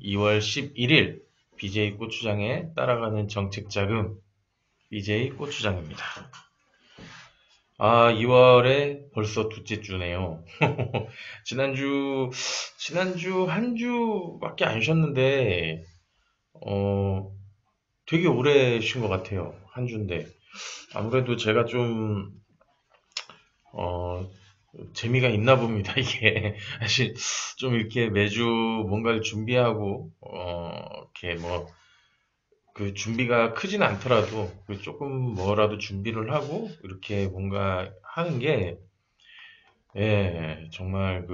2월 11일 BJ 고추장에 따라가는 정책자금 BJ 고추장입니다. 2월에 벌써 둘째 주네요. 지난주 한 주밖에 안 쉬었는데, 되게 오래 쉰 것 같아요. 한 주인데. 아무래도 제가 좀, 어, 재미가 있나 봅니다, 이게. 사실 좀 이렇게 매주 뭔가를 준비하고, 이렇게 뭐, 그 준비가 크진 않더라도 그 조금 뭐라도 준비를 하고 이렇게 뭔가 하는 게, 예, 정말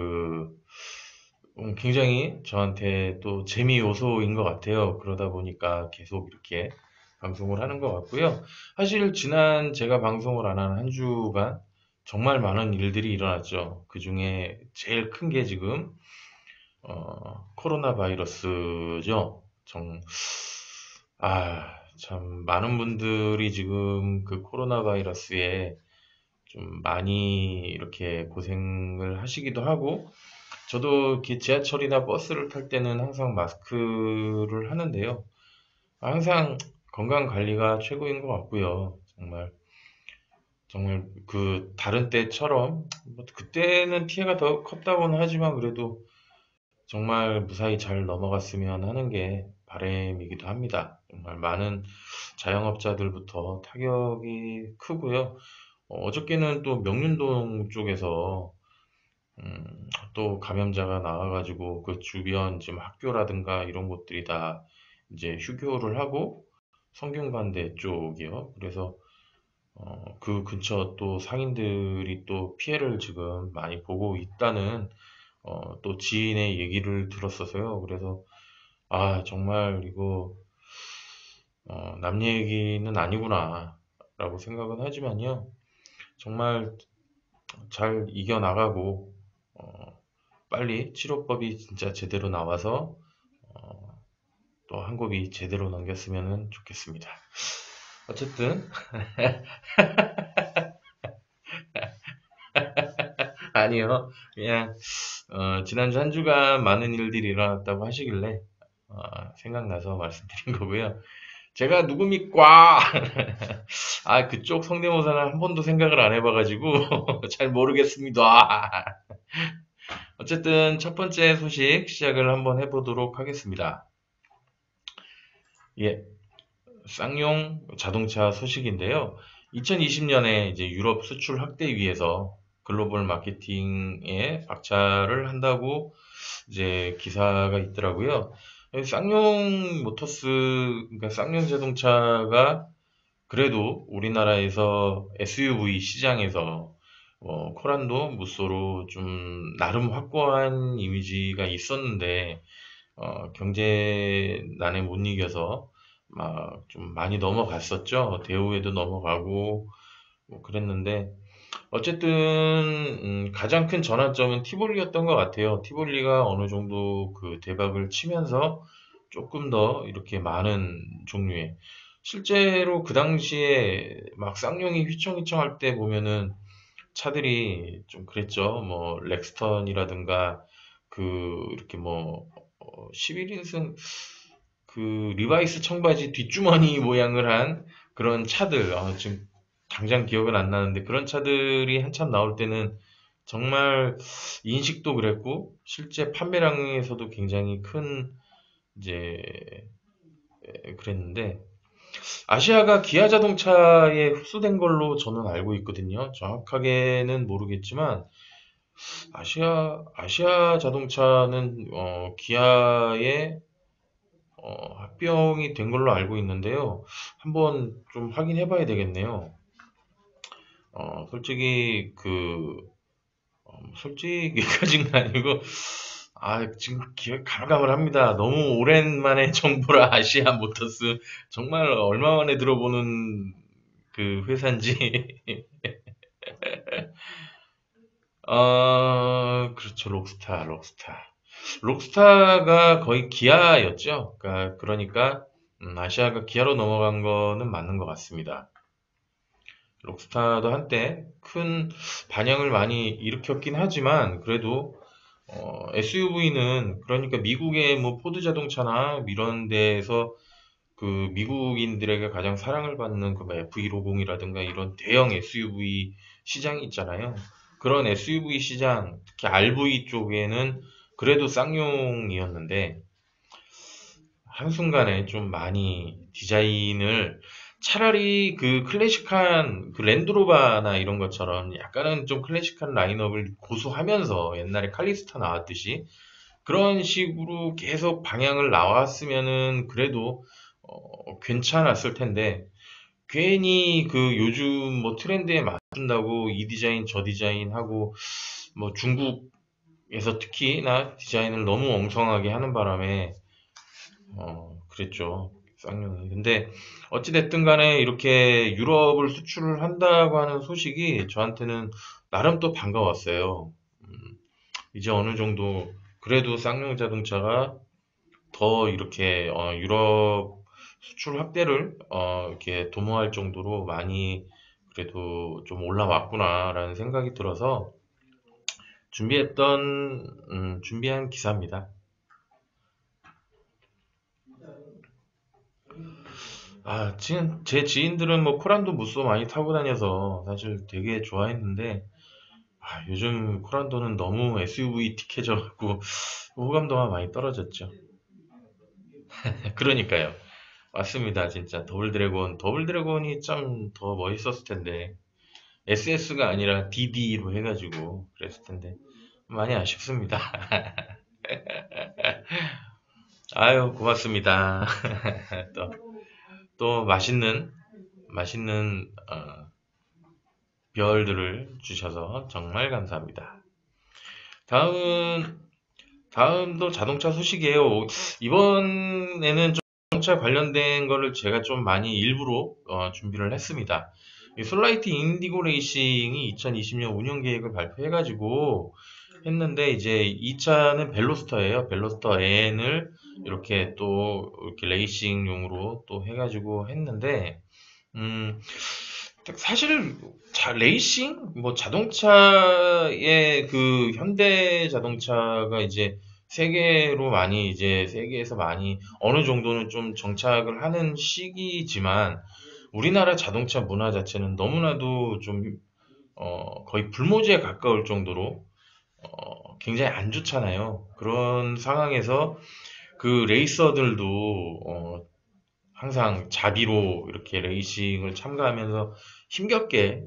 굉장히 저한테 또 재미 요소인 것 같아요. 그러다 보니까 계속 이렇게 방송을 하는 것 같고요. 사실 지난 제가 방송을 안 한 한 주간 정말 많은 일들이 일어났죠. 그 중에 제일 큰 게 지금 코로나 바이러스죠. 참 많은 분들이 지금 그 코로나 바이러스에 좀 많이 이렇게 고생을 하시기도 하고, 저도 이렇게 지하철이나 버스를 탈 때는 항상 마스크를 하는데요. 항상 건강 관리가 최고인 것 같고요. 정말 그 다른 때처럼 뭐 그때는 피해가 더 컸다고는 하지만 그래도 정말 무사히 잘 넘어갔으면 하는 게 바람이기도 합니다. 정말 많은 자영업자들부터 타격이 크고요. 어저께는 또 명륜동 쪽에서 또 감염자가 나와가지고 그 주변 지금 학교라든가 이런 곳들이 다 이제 휴교를 하고 성균관대 쪽이요. 그래서 그 근처 또 상인들이 또 피해를 지금 많이 보고 있다는 또 지인의 얘기를 들었어서요. 그래서 정말 이거 남 얘기는 아니구나 라고 생각은 하지만요. 정말 잘 이겨나가고 빨리 치료법이 진짜 제대로 나와서 어, 또 한 곡이 제대로 넘겼으면 좋겠습니다. 어쨌든 아니요. 그냥 지난주 한 주간 많은 일들이 일어났다고 하시길래 생각나서 말씀드린 거고요. 제가 누굽니까? 그쪽 성대모사는 한 번도 생각을 안 해봐가지고 잘 모르겠습니다. 어쨌든 첫 번째 소식 시작을 한번 해보도록 하겠습니다. 예, 쌍용 자동차 소식인데요. 2020년에 이제 유럽 수출 확대위에서 글로벌 마케팅에 박차를 한다고 이제 기사가 있더라고요. 쌍용 모터스, 그러니까 쌍용 자동차가 그래도 우리나라에서 SUV 시장에서 코란도, 무쏘로 좀 나름 확고한 이미지가 있었는데 경제난에 못 이겨서 막 좀 많이 넘어갔었죠. 대우에도 넘어가고 뭐 그랬는데 어쨌든 가장 큰 전환점은 티볼리였던 것 같아요. 티볼리가 어느 정도 그 대박을 치면서 조금 더 이렇게 많은 종류의, 실제로 그 당시에 막 쌍용이 휘청휘청할 때 보면은 차들이 좀 그랬죠. 뭐 렉스턴이라든가 이렇게 뭐 11인승 그 리바이스 청바지 뒷주머니 모양을 한 그런 차들, 지금 당장 기억은 안 나는데 그런 차들이 한참 나올 때는 정말 인식도 그랬고 실제 판매량에서도 굉장히 큰 이제 그랬는데, 아시아가 기아 자동차에 흡수된 걸로 저는 알고 있거든요. 정확하게는 모르겠지만 아시아 자동차는 기아의 합병이 된 걸로 알고 있는데요. 한번 좀 확인해 봐야 되겠네요. 솔직히 솔직히까지는 아니고 지금 기억 가물가물 합니다. 너무 오랜만에 정보라 아시아 모터스 정말 얼마 만에 들어보는 그 회사인지. 그렇죠. 록스타가 거의 기아였죠. 그러니까 아시아가 기아로 넘어간 거는 맞는 것 같습니다. 록스타도 한때 큰 반향을 많이 일으켰긴 하지만 그래도 SUV는 그러니까 미국의 뭐 포드 자동차나 이런 데에서 그 미국인들에게 가장 사랑을 받는 그 F150이라든가 이런 대형 SUV 시장이 있잖아요. 그런 SUV 시장, 특히 RV 쪽에는 그래도 쌍용이었는데 한순간에 좀 많이 디자인을 차라리 그 클래식한 그 랜드로버나 이런 것처럼 약간은 좀 클래식한 라인업을 고수하면서 옛날에 칼리스타 나왔듯이 그런 식으로 계속 방향을 나왔으면은 그래도 괜찮았을 텐데 괜히 그 요즘 뭐 트렌드에 맞춘다고 이 디자인 저 디자인 하고 뭐 중국에서 특히나 디자인을 너무 엉성하게 하는 바람에 그랬죠. 쌍용이. 근데 어찌됐든 간에 이렇게 유럽을 수출을 한다고 하는 소식이 저한테는 나름 또 반가웠어요. 음, 이제 어느 정도 그래도 쌍용 자동차가 더 이렇게 유럽 수출 확대를 이렇게 도모할 정도로 많이 그래도 좀 올라왔구나라는 생각이 들어서 준비한 기사입니다. 아, 지금 제 지인들은 뭐 코란도 무쏘 많이 타고 다녀서 사실 되게 좋아했는데 요즘 코란도는 너무 SUV 틱해져갖고 호감도가 많이 떨어졌죠. 그러니까요. 맞습니다. 진짜 더블 드래곤이 참 더 멋있었을 텐데 SS가 아니라 DD로 해가지고 그랬을 텐데 많이 아쉽습니다. 아유, 고맙습니다. 또, 또 맛있는 별들을 주셔서 정말 감사합니다. 다음, 다음도 자동차 소식이에요. 이번에는 좀 자동차 관련된 거를 제가 좀 많이 일부러 준비를 했습니다. 이 솔라이트 인디고 레이싱이 2020년 운영 계획을 발표해가지고 했는데 이제 이 차는 벨로스터예요. 벨로스터 N을 이렇게 또 이렇게 레이싱용으로 또 해가지고 했는데 음, 사실 레이싱 뭐 자동차의 그 현대 자동차가 이제 세계에서 많이 어느 정도는 좀 정착을 하는 시기지만 우리나라 자동차 문화 자체는 너무나도 좀 거의 불모지에 가까울 정도로 굉장히 안 좋잖아요. 그런 상황에서 그 레이서들도 항상 자비로 이렇게 레이싱을 참가하면서 힘겹게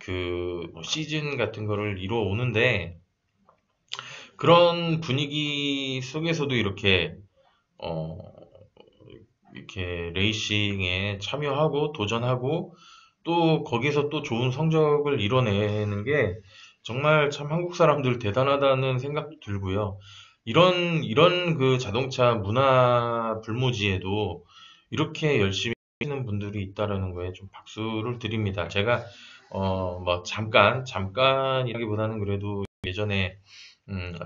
그뭐 시즌 같은 거를 이루어 오는데 그런 분위기 속에서도 어, 이렇게 레이싱에 참여하고 도전하고 또 거기서 또 좋은 성적을 이뤄내는 게 정말 참 한국 사람들 대단하다는 생각도 들고요. 이런 그 자동차 문화 불모지에도 이렇게 열심히 하시는 분들이 있다라는 거에 좀 박수를 드립니다. 제가 뭐 잠깐이라기보다는 그래도 예전에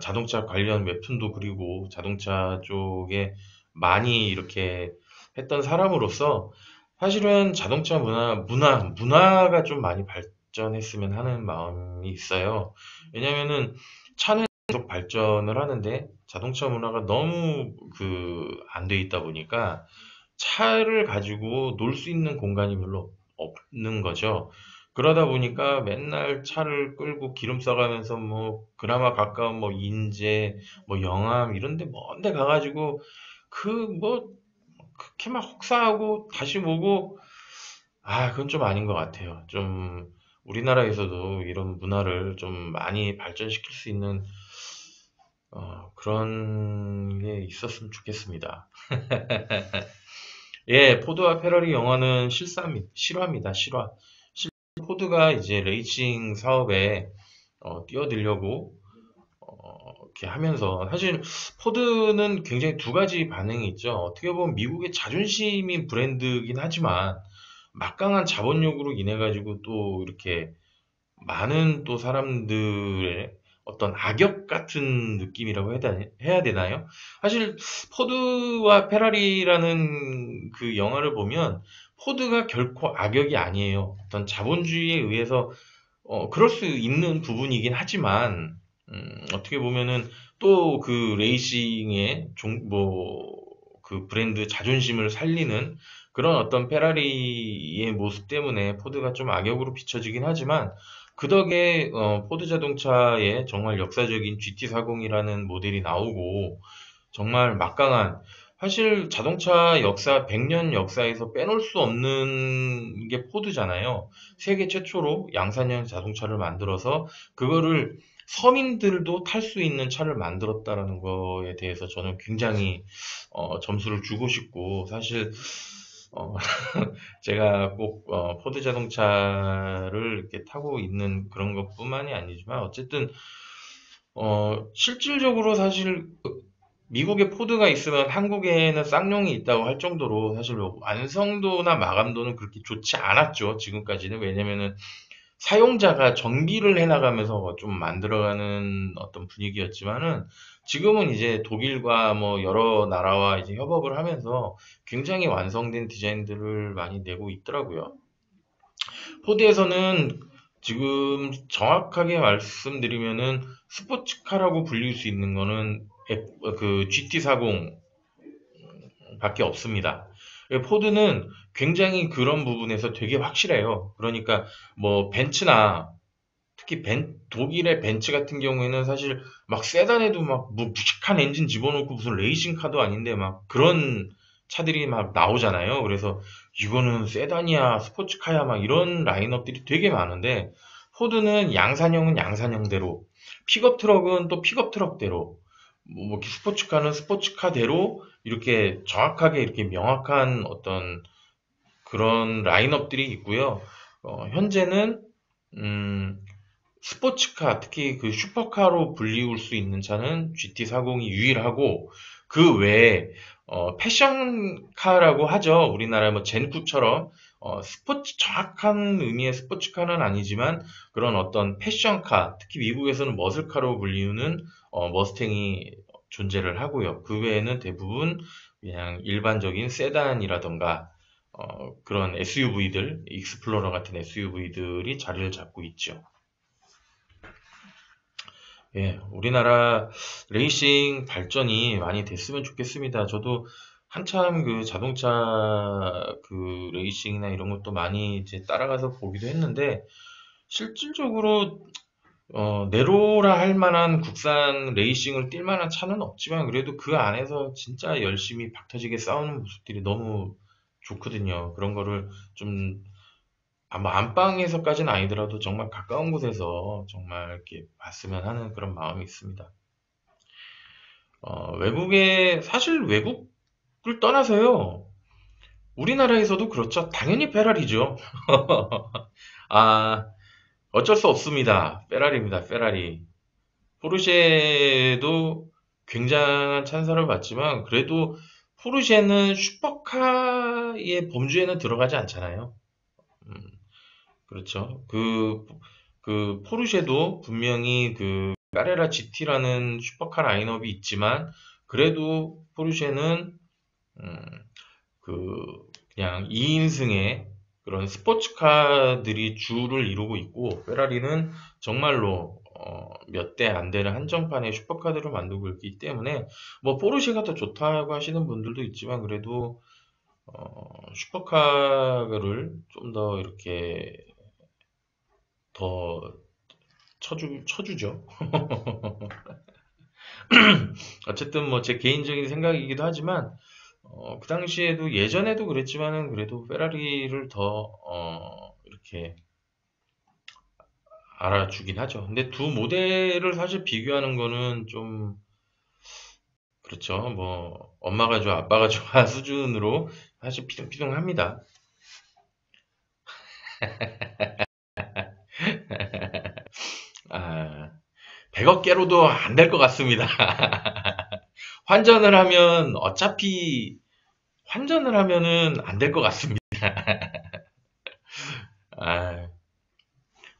자동차 관련 웹툰도 그리고 자동차 쪽에 많이 이렇게 했던 사람으로서 사실은 자동차 문화가 좀 많이 발전했으면 하는 마음이 있어요. 왜냐면은 차는 계속 발전을 하는데 자동차 문화가 너무 안 돼 있다 보니까 차를 가지고 놀 수 있는 공간이 별로 없는 거죠. 그러다 보니까 맨날 차를 끌고 기름 써가면서 뭐 그나마 가까운 뭐 인제, 뭐 영암 이런 데 먼데 가가지고 그 뭐 그렇게 막 혹사하고 다시 오고 그건 좀 아닌 것 같아요. 좀 우리나라에서도 이런 문화를 좀 많이 발전시킬 수 있는 그런 게 있었으면 좋겠습니다. 예, 포드와 페라리 영화는 실화입니다. 실화. 포드가 이제 레이싱 사업에 뛰어들려고 이렇게 하면서 사실 포드는 굉장히 두 가지 반응이 있죠. 어떻게 보면 미국의 자존심인 브랜드이긴 하지만 막강한 자본력으로 인해 가지고 또 이렇게 많은 또 사람들의 어떤 악역 같은 느낌이라고 해야 되나요? 사실 포드와 페라리라는 그 영화를 보면 포드가 결코 악역이 아니에요. 어떤 자본주의에 의해서 그럴 수 있는 부분이긴 하지만 어떻게 보면은 또 그 레이싱의 그 브랜드 자존심을 살리는 그런 어떤 페라리의 모습 때문에 포드가 좀 악역으로 비춰지긴 하지만 그 덕에 포드 자동차에 정말 역사적인 GT40이라는 모델이 나오고 정말 막강한 사실 자동차 역사 100년 역사에서 빼놓을 수 없는 게 포드잖아요. 세계 최초로 양산형 자동차를 만들어서 그거를 서민들도 탈 수 있는 차를 만들었다라는 거에 대해서 저는 굉장히 점수를 주고 싶고 사실 어, 제가 꼭 포드 자동차를 이렇게 타고 있는 그런 것뿐만이 아니지만 어쨌든 실질적으로 사실 미국에 포드가 있으면 한국에는 쌍용이 있다고 할 정도로 사실 뭐 완성도나 마감도는 그렇게 좋지 않았죠. 지금까지는. 왜냐면은 사용자가 정비를 해나가면서 좀 만들어가는 어떤 분위기였지만은 지금은 이제 독일과 뭐 여러 나라와 이제 협업을 하면서 굉장히 완성된 디자인들을 많이 내고 있더라고요. 포드에서는 지금 정확하게 말씀드리면은 스포츠카라고 불릴 수 있는 거는 그 GT40 밖에 없습니다. 포드는 굉장히 그런 부분에서 되게 확실해요. 그러니까 뭐 벤츠나 특히 독일의 벤츠 같은 경우에는 사실 막 세단에도 막뭐 무식한 엔진 집어넣고 무슨 레이싱카도 아닌데 막 그런 차들이 막 나오잖아요. 그래서 이거는 세단이야, 스포츠카야 막 이런 라인업들이 되게 많은데 포드는 양산형은 양산형대로, 픽업 트럭은 또 픽업 트럭대로, 뭐 스포츠카는 스포츠카대로 이렇게 정확하게 이렇게 명확한 어떤 그런 라인업들이 있고요. 현재는 음, 스포츠카, 특히 그 슈퍼카로 불리울 수 있는 차는 GT40이 유일하고 그 외에 패션카라고 하죠. 우리나라 뭐 젠쿠처럼 스포츠 정확한 의미의 스포츠카는 아니지만 그런 어떤 패션카, 특히 미국에서는 머슬카로 불리우는 머스탱이 존재를 하고요. 그 외에는 대부분 그냥 일반적인 세단이라던가 그런 SUV들, 익스플로러 같은 SUV들이 자리를 잡고 있죠. 예, 우리나라 레이싱 발전이 많이 됐으면 좋겠습니다. 저도 한참 그 자동차 그 레이싱이나 이런 것도 많이 이제 따라가서 보기도 했는데, 실질적으로, 내로라 할 만한 국산 레이싱을 뛸 만한 차는 없지만, 그래도 그 안에서 진짜 열심히 박터지게 싸우는 모습들이 너무 좋거든요. 그런 거를 좀 뭐 안방에서까지는 아니더라도 정말 가까운 곳에서 정말 이렇게 봤으면 하는 그런 마음이 있습니다. 사실 외국을 떠나서요. 우리나라에서도 그렇죠. 당연히 페라리죠. 아, 어쩔 수 없습니다. 페라리입니다. 페라리. 포르쉐도 굉장한 찬사를 받지만 그래도 포르쉐는 슈퍼카의 범주에는 들어가지 않잖아요. 음, 그렇죠. 그 포르쉐도 분명히 그 까레라 GT라는 슈퍼카 라인업이 있지만 그래도 포르쉐는 음, 그냥 2인승의 그런 스포츠카들이 주를 이루고 있고 페라리는 정말로 몇 대 안 되는 한정판의 슈퍼카들을 만들고 있기 때문에 뭐 포르쉐가 더 좋다고 하시는 분들도 있지만 그래도 슈퍼카를 좀 더 이렇게 더 쳐주죠. 어쨌든 뭐 제 개인적인 생각이기도 하지만 그 당시에도 예전에도 그랬지만은 그래도 페라리를 더 이렇게 알아주긴 하죠. 근데 두 모델을 사실 비교하는 거는 좀 그렇죠. 뭐 엄마가 좋아 아빠가 좋아 수준으로 사실 피둥피둥합니다. 아, 100억 개로도 안 될 것 같습니다. 환전을 하면 어차피 환전을 하면은 안 될 것 같습니다. 아,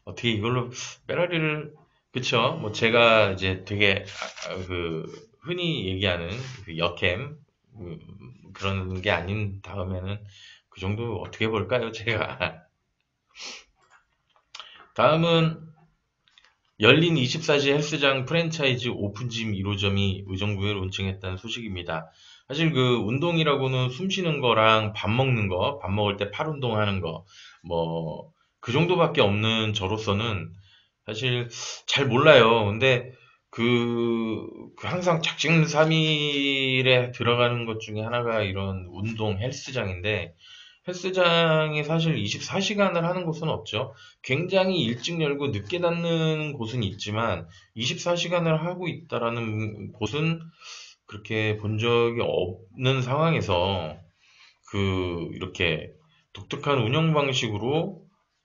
어떻게 이걸로 페라리를 그쵸? 뭐 제가 이제 되게 그 흔히 얘기하는 그 역캠 그런 게 아닌 다음에는 그 정도 어떻게 볼까요? 제가 다음은 열린 24시 헬스장 프랜차이즈 오픈짐 1호점이 의정부에 론칭했다는 소식입니다. 사실 그 운동이라고는 숨 쉬는 거랑 밥 먹는 거, 밥 먹을 때 팔 운동하는 거, 뭐, 그 정도밖에 없는 저로서는 사실 잘 몰라요. 근데 그 항상 작심삼일에 들어가는 것 중에 하나가 이런 운동 헬스장인데, 헬스장이 사실 24시간을 하는 곳은 없죠. 굉장히 일찍 열고 늦게 닫는 곳은 있지만 24시간을 하고 있다라는 곳은 그렇게 본 적이 없는 상황에서 이렇게 독특한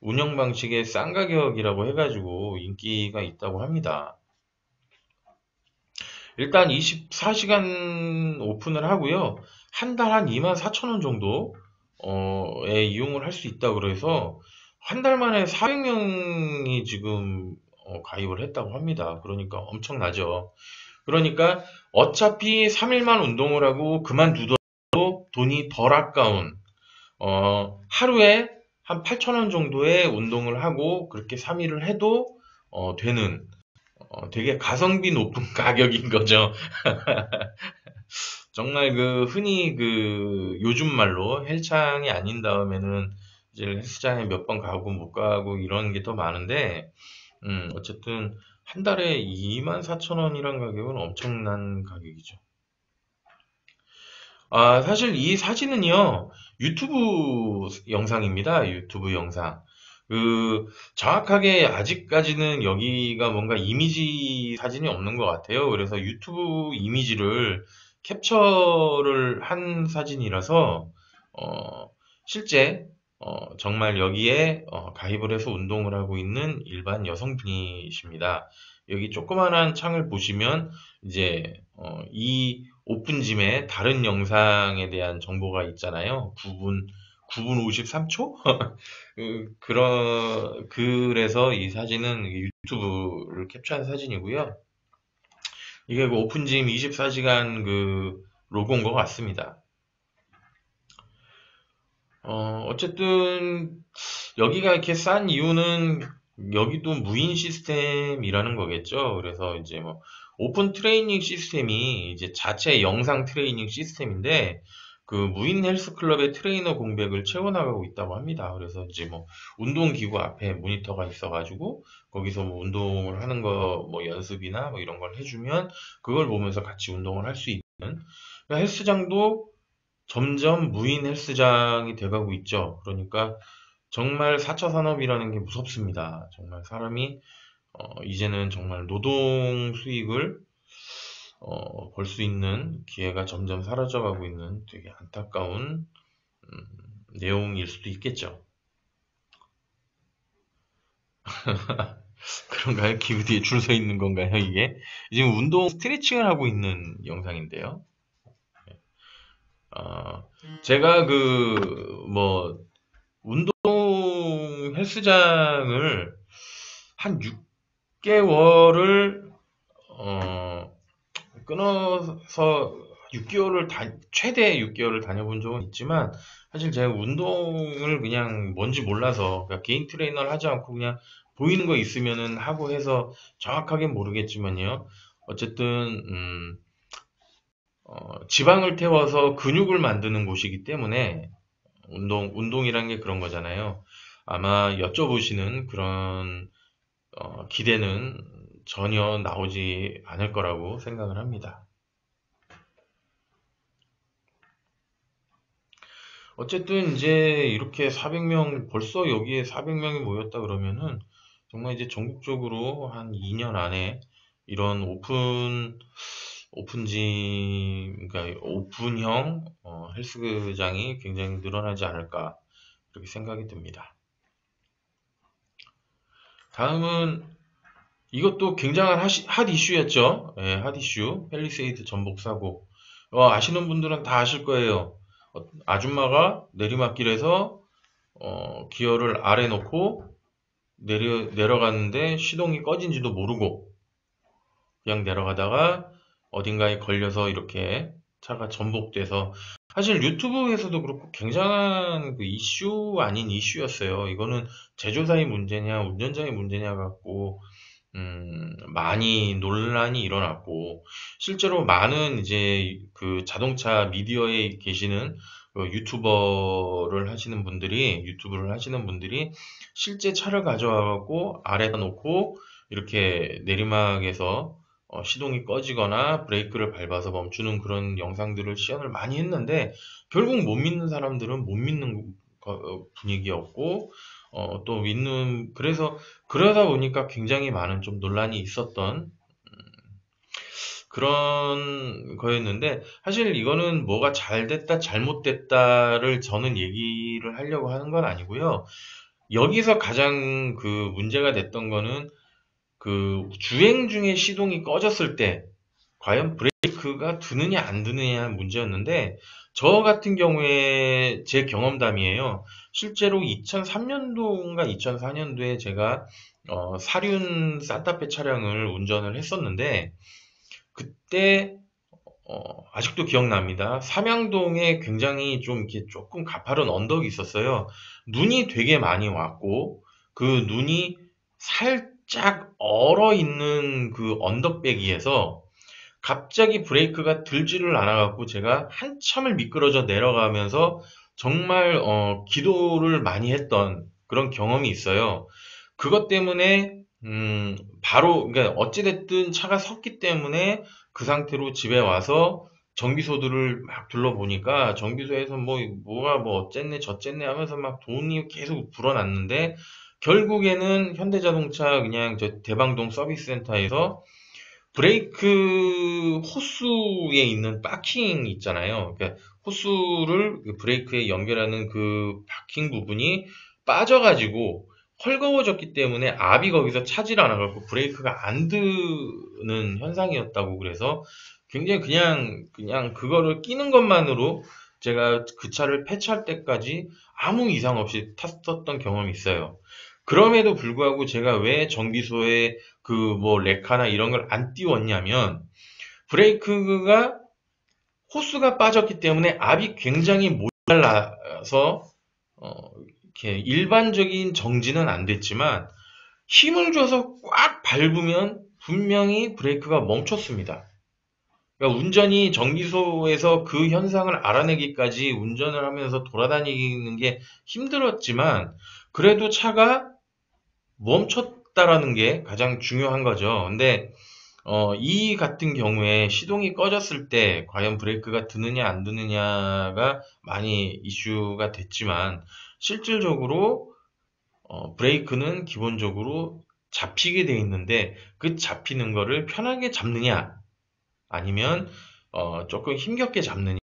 운영 방식의 싼 가격이라고 해가지고 인기가 있다고 합니다. 일단 24시간 오픈을 하고요. 한 달 한 24,000원 정도 에 이용을 할 수 있다고 그래서 한 달 만에 400명이 지금 가입을 했다고 합니다. 그러니까 엄청나죠. 그러니까 어차피 3일만 운동을 하고 그만두더라도 돈이 덜 아까운 하루에 한 8,000원 정도의 운동을 하고 그렇게 3일을 해도 되는 되게 가성비 높은 가격인 거죠. 정말 흔히 요즘 말로 헬창이 아닌 다음에는 이제 헬스장에 몇 번 가고 못 가고 이런 게 더 많은데, 어쨌든 한 달에 24,000원이란 가격은 엄청난 가격이죠. 아, 사실 이 사진은요, 유튜브 영상입니다. 유튜브 영상. 정확하게 아직까지는 여기가 뭔가 이미지 사진이 없는 것 같아요. 그래서 유튜브 이미지를 캡처를 한 사진이라서, 어, 실제, 정말 여기에 가입을 해서 운동을 하고 있는 일반 여성분이십니다. 여기 조그만한 창을 보시면, 이제, 이 오픈짐의 다른 영상에 대한 정보가 있잖아요. 9분 53초? 그래서 이 사진은 유튜브를 캡처한 사진이고요. 이게 오픈짐 24시간 로고인 것 같습니다. 어쨌든, 여기가 이렇게 싼 이유는 여기도 무인 시스템이라는 거겠죠. 그래서 이제 뭐, 오픈 트레이닝 시스템이 이제 자체 영상 트레이닝 시스템인데, 무인 헬스클럽의 트레이너 공백을 채워나가고 있다고 합니다. 그래서 이제 뭐, 운동기구 앞에 모니터가 있어가지고, 거기서 뭐 운동을 하는 거, 뭐 연습이나 뭐 이런 걸 해주면, 그걸 보면서 같이 운동을 할 수 있는, 그러니까 헬스장도 점점 무인 헬스장이 돼가고 있죠. 그러니까 정말 4차 산업이라는 게 무섭습니다. 정말 사람이 이제는 정말 노동 수익을 벌 수 있는 기회가 점점 사라져가고 있는 되게 안타까운 음, 내용일 수도 있겠죠. 그런가요? 기구 뒤에 줄 서 있는 건가요, 이게? 지금 운동 스트레칭을 하고 있는 영상인데요. 어, 제가 뭐, 운동 헬스장을 한 6개월을 끊어서 최대 6개월을 다녀본 적은 있지만 사실 제가 운동을 그냥 뭔지 몰라서 그러니까 개인 트레이너를 하지 않고 그냥 보이는 거 있으면은 하고 해서 정확하게 모르겠지만요. 어쨌든 지방을 태워서 근육을 만드는 곳이기 때문에 운동이란 게 그런 거잖아요. 아마 여쭤보시는 그런 기대는 전혀 나오지 않을 거라고 생각을 합니다. 어쨌든 이제 이렇게 400명, 벌써 여기에 400명이 모였다 그러면은 정말 이제 전국적으로 한 2년 안에 이런 그러니까 오픈형 헬스장이 굉장히 늘어나지 않을까 그렇게 생각이 듭니다. 다음은 이것도 굉장한 핫 이슈였죠. 예, 핫 이슈. 펠리세이드 전복 사고. 아시는 분들은 다 아실 거예요. 아줌마가 내리막길에서 기어를 아래 놓고 내려갔는데 시동이 꺼진지도 모르고 그냥 내려가다가 어딘가에 걸려서 이렇게 차가 전복돼서 사실 유튜브에서도 그렇고 굉장한 이슈 아닌 이슈였어요. 이거는 제조사의 문제냐 운전자의 문제냐 갖고 많이 논란이 일어났고, 실제로 많은 이제 그 자동차 미디어에 계시는 유튜브를 하시는 분들이 실제 차를 가져와갖고 아래다 놓고 이렇게 내리막에서 시동이 꺼지거나 브레이크를 밟아서 멈추는 그런 영상들을 시연을 많이 했는데, 결국 못 믿는 사람들은 못 믿는 분위기였고, 또 그래서 그러다 보니까 굉장히 많은 좀 논란이 있었던 그런 거였는데, 사실 이거는 뭐가 잘 됐다, 잘못됐다를 저는 얘기를 하려고 하는 건 아니고요. 여기서 가장 그 문제가 됐던 거는 그 주행 중에 시동이 꺼졌을 때 과연 브레이크가 드느냐 안 드느냐 문제였는데, 저 같은 경우에 제 경험담이에요. 실제로 2003년도인가 2004년도에 제가 사륜 산타페 차량을 운전을 했었는데, 그때 아직도 기억납니다. 삼양동에 굉장히 좀 이렇게 조금 가파른 언덕이 있었어요. 눈이 되게 많이 왔고, 그 눈이 살짝 얼어 있는 그 언덕배기에서 갑자기 브레이크가 들지를 않아갖고 제가 한참을 미끄러져 내려가면서 정말 기도를 많이 했던 그런 경험이 있어요. 그것 때문에 바로 그러니까 어찌됐든 차가 섰기 때문에 그 상태로 집에 와서 정비소들을 막 둘러보니까 정비소에서 뭐가 뭐 어쨌네 저쨌네 하면서 막 돈이 계속 불어났는데, 결국에는 현대자동차 그냥 저 대방동 서비스센터에서 브레이크 호수에 있는 바킹 있잖아요. 그러니까 호수를 그 브레이크에 연결하는 그 바킹 부분이 빠져가지고 헐거워졌기 때문에 압이 거기서 차질 않아갖고 브레이크가 안 드는 현상이었다고. 그래서 굉장히 그냥 그거를 끼는 것만으로 제가 그 차를 폐차할 때까지 아무 이상 없이 탔었던 경험이 있어요. 그럼에도 불구하고 제가 왜 정비소에 그 뭐 레카나 이런 걸 안 띄웠냐면, 브레이크가 호스가 빠졌기 때문에 압이 굉장히 모자라서 이렇게 일반적인 정지는 안 됐지만 힘을 줘서 꽉 밟으면 분명히 브레이크가 멈췄습니다. 그러니까 운전이 정비소에서 그 현상을 알아내기까지 운전을 하면서 돌아다니는 게 힘들었지만, 그래도 차가 멈췄다라는 게 가장 중요한 거죠. 근데 이 같은 경우에 시동이 꺼졌을 때 과연 브레이크가 드느냐 안 드느냐가 많이 이슈가 됐지만, 실질적으로 브레이크는 기본적으로 잡히게 돼 있는데, 그 잡히는 거를 편하게 잡느냐 아니면 조금 힘겹게 잡느냐.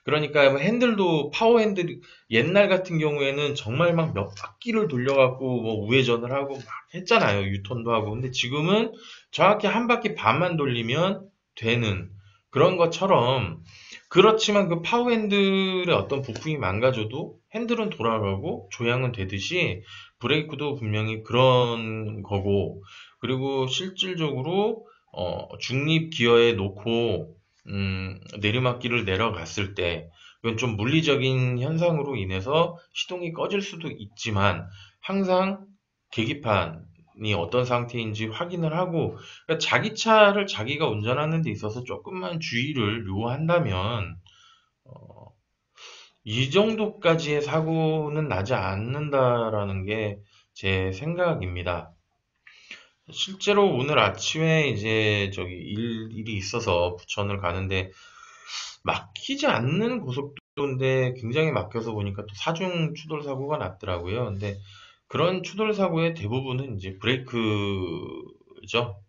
그러니까 뭐 핸들도 파워 핸들, 옛날 같은 경우에는 정말 막 몇 바퀴를 돌려갖고 뭐 우회전을 하고 막 했잖아요. 유턴도 하고. 근데 지금은 정확히 한 바퀴 반만 돌리면 되는 그런 것처럼, 그렇지만 그 파워 핸들의 어떤 부품이 망가져도 핸들은 돌아가고 조향은 되듯이 브레이크도 분명히 그런 거고, 그리고 실질적으로 중립 기어에 놓고 내리막길을 내려갔을 때, 이건 좀 물리적인 현상으로 인해서 시동이 꺼질 수도 있지만, 항상 계기판이 어떤 상태인지 확인을 하고, 그러니까 자기 차를 자기가 운전하는 데 있어서 조금만 주의를 요한다면 어, 이 정도까지의 사고는 나지 않는다라는 게 제 생각입니다. 실제로 오늘 아침에 이제 저기 일이 있어서 부천을 가는데, 막히지 않는 고속도로인데 굉장히 막혀서 보니까 또 사중 추돌 사고가 났더라고요. 근데 그런 추돌 사고의 대부분은 이제 브레이크죠.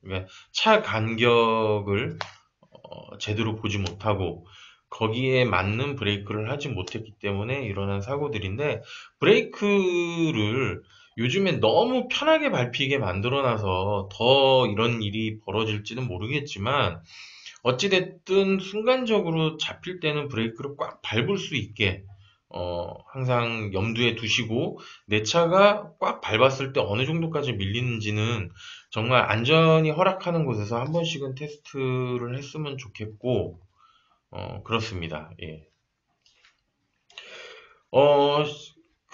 그러니까 차 간격을 제대로 보지 못하고 거기에 맞는 브레이크를 하지 못했기 때문에 일어난 사고들인데, 브레이크를 요즘에 너무 편하게 밟히게 만들어놔서 더 이런 일이 벌어질지는 모르겠지만, 어찌됐든 순간적으로 잡힐 때는 브레이크를 꽉 밟을 수 있게 항상 염두에 두시고, 내 차가 꽉 밟았을 때 어느 정도까지 밀리는지는 정말 안전이 허락하는 곳에서 한 번씩은 테스트를 했으면 좋겠고, 그렇습니다. 예. 어,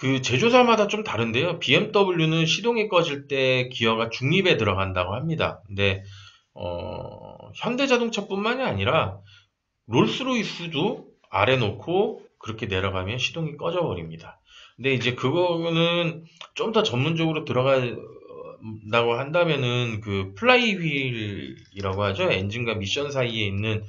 그 제조사마다 좀 다른데요. BMW는 시동이 꺼질 때 기어가 중립에 들어간다고 합니다. 근데 현대자동차뿐만이 아니라 롤스로이스도 아래 놓고 그렇게 내려가면 시동이 꺼져 버립니다. 근데 이제 그거는 좀 더 전문적으로 들어간다고 한다면은 그 플라이 휠이라고 하죠. 엔진과 미션 사이에 있는